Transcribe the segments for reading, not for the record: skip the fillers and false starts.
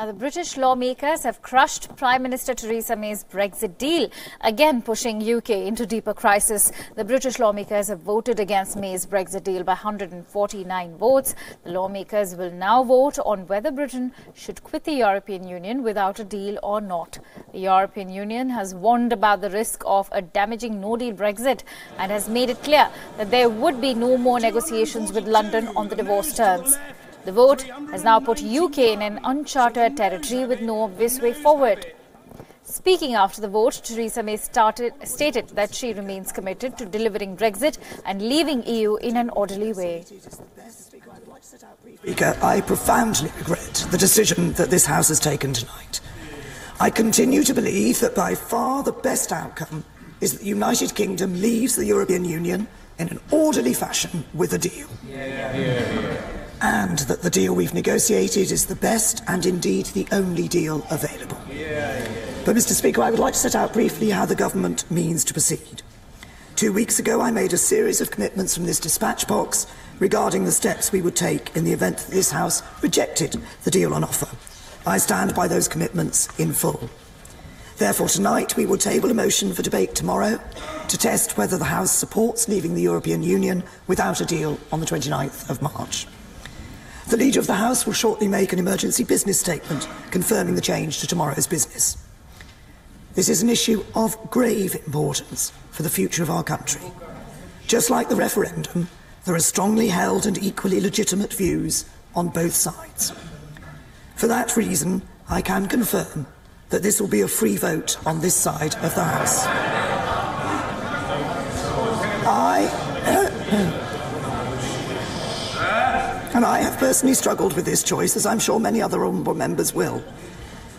Now, the British lawmakers have crushed Prime Minister Theresa May's Brexit deal, again pushing UK into deeper crisis. The British lawmakers have voted against May's Brexit deal by 149 votes. The lawmakers will now vote on whether Britain should quit the European Union without a deal or not. The European Union has warned about the risk of a damaging no-deal Brexit and has made it clear that there would be no more negotiations with London on the divorce terms. The vote has now put UK in an uncharted territory with no obvious way forward. Speaking after the vote, Theresa May stated that she remains committed to delivering Brexit and leaving EU in an orderly way. Speaker, I profoundly regret the decision that this House has taken tonight. I continue to believe that by far the best outcome is that the United Kingdom leaves the European Union in an orderly fashion with a deal. And that the deal we've negotiated is the best and indeed the only deal available. But, Mr. Speaker, I would like to set out briefly how the government means to proceed. 2 weeks ago, I made a series of commitments from this dispatch box regarding the steps we would take in the event that this House rejected the deal on offer. I stand by those commitments in full. Therefore, tonight we will table a motion for debate tomorrow to test whether the House supports leaving the European Union without a deal on the 29th of March. The Leader of the House will shortly make an emergency business statement confirming the change to tomorrow's business. This is an issue of grave importance for the future of our country. Just like the referendum, there are strongly held and equally legitimate views on both sides. For that reason, I can confirm that this will be a free vote on this side of the House. I have personally struggled with this choice, as I'm sure many other honourable members will.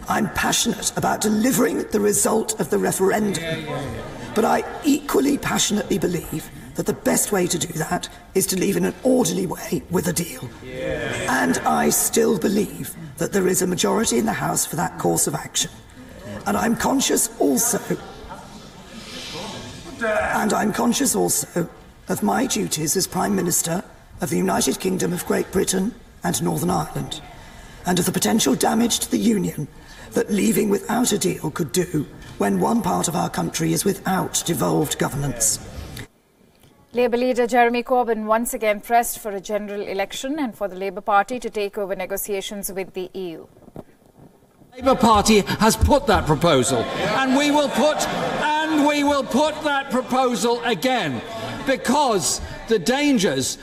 I'm passionate about delivering the result of the referendum, but I equally passionately believe that the best way to do that is to leave in an orderly way with a deal. And I still believe that there is a majority in the House for that course of action. And I'm conscious also of my duties as Prime Minister of the United Kingdom of Great Britain and Northern Ireland, and of the potential damage to the Union that leaving without a deal could do when one part of our country is without devolved governance. Labour leader Jeremy Corbyn once again pressed for a general election and for the Labour Party to take over negotiations with the EU. The Labour Party has put that proposal, and we will put that proposal again, because the dangers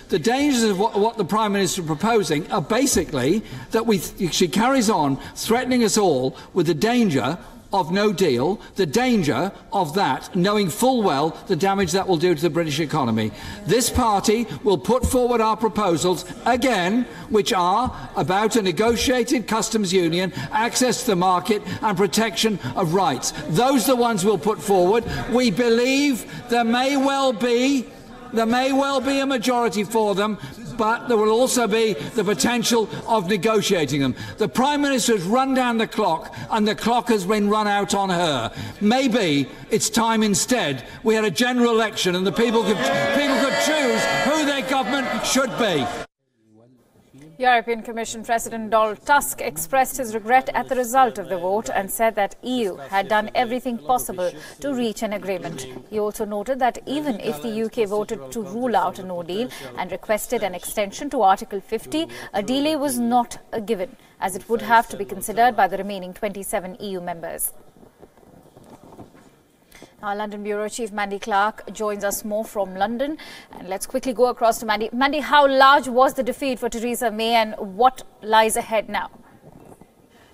of what the Prime Minister is proposing are basically that she carries on threatening us all with the danger of no deal, the danger of that, knowing full well the damage that will do to the British economy. This party will put forward our proposals again, which are about a negotiated customs union, access to the market and protection of rights. Those are the ones we'll put forward. We believe there may well be a majority for them, but there will also be the potential of negotiating them. The Prime Minister has run down the clock, and the clock has been run out on her. Maybe it's time instead we had a general election and the people could choose who their government should be. European Commission President Donald Tusk expressed his regret at the result of the vote and said that EU had done everything possible to reach an agreement. He also noted that even if the UK voted to rule out a no deal and requested an extension to Article 50, a delay was not a given, as it would have to be considered by the remaining 27 EU members. Our London Bureau Chief Mandy Clark joins us more from London. And let's quickly go across to Mandy. Mandy, how large was the defeat for Theresa May and what lies ahead now?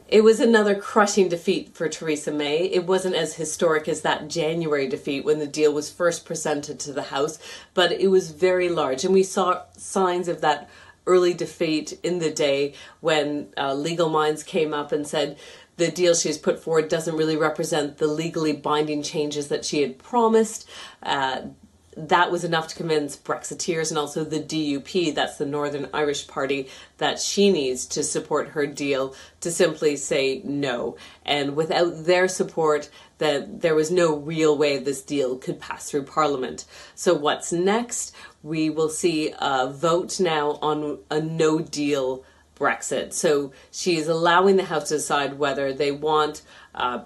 It was another crushing defeat for Theresa May. It wasn't as historic as that January defeat when the deal was first presented to the House, but it was very large. And we saw signs of that early defeat in the day when legal minds came up and said the deal she's put forward doesn't really represent the legally binding changes that she had promised. That was enough to convince Brexiteers and also the DUP, that's the Northern Irish Party, that she needs to support her deal, to simply say no. And without their support, that there was no real way this deal could pass through Parliament. So what's next? We will see a vote now on a no-deal Brexit. So she is allowing the House to decide whether they want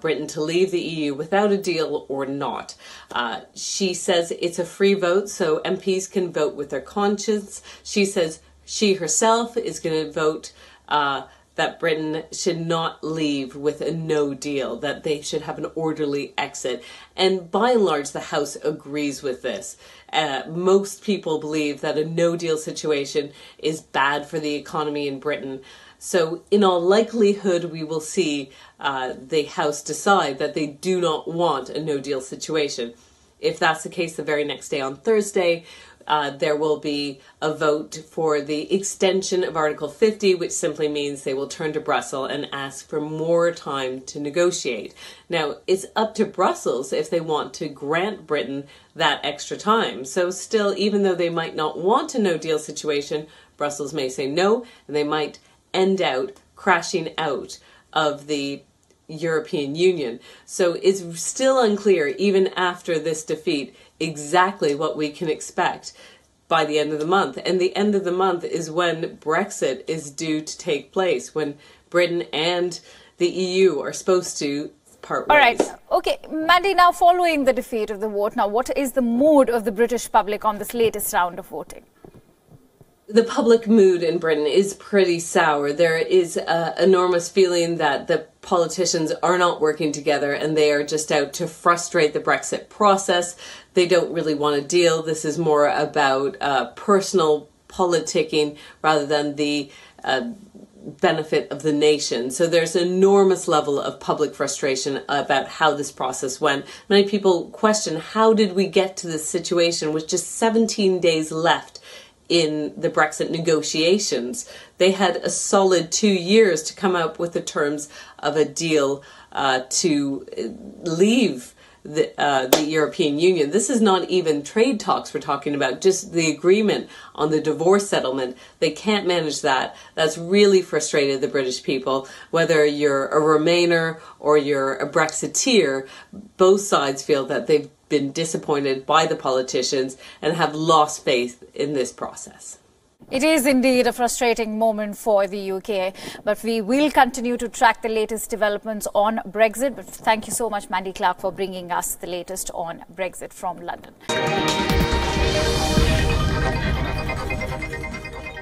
Britain to leave the EU without a deal or not. She says it's a free vote, so MPs can vote with their conscience. She says she herself is going to vote that Britain should not leave with a no deal, that they should have an orderly exit. And by and large, the House agrees with this. Most people believe that a no deal situation is bad for the economy in Britain. So in all likelihood, we will see the House decide that they do not want a no deal situation. If that's the case, the very next day on Thursday, there will be a vote for the extension of Article 50, which simply means they will turn to Brussels and ask for more time to negotiate. Now, it's up to Brussels if they want to grant Britain that extra time. So still, even though they might not want a no-deal situation, Brussels may say no, and they might end out crashing out of the European Union. So it's still unclear, even after this defeat, exactly what we can expect by the end of the month. And the end of the month is when Brexit is due to take place, when Britain and the EU are supposed to part ways. All right. Okay, Mandy, now following the defeat of the vote, now what is the mood of the British public on this latest round of voting? The public mood in Britain is pretty sour. There is an enormous feeling that the politicians are not working together and they are just out to frustrate the Brexit process. They don't really want a deal. This is more about personal politicking rather than the benefit of the nation. So there's an enormous level of public frustration about how this process went. Many people question, how did we get to this situation with just 17 days left in the Brexit negotiations? They had a solid 2 years to come up with the terms of a deal to leave the European Union. This is not even trade talks we're talking about, just the agreement on the divorce settlement. They can't manage that. That's really frustrated the British people. Whether you're a Remainer or you're a Brexiteer, both sides feel that they've been disappointed by the politicians and have lost faith in this process. It is indeed a frustrating moment for the UK, but we will continue to track the latest developments on Brexit. But thank you so much, Mandy Clark, for bringing us the latest on Brexit from London.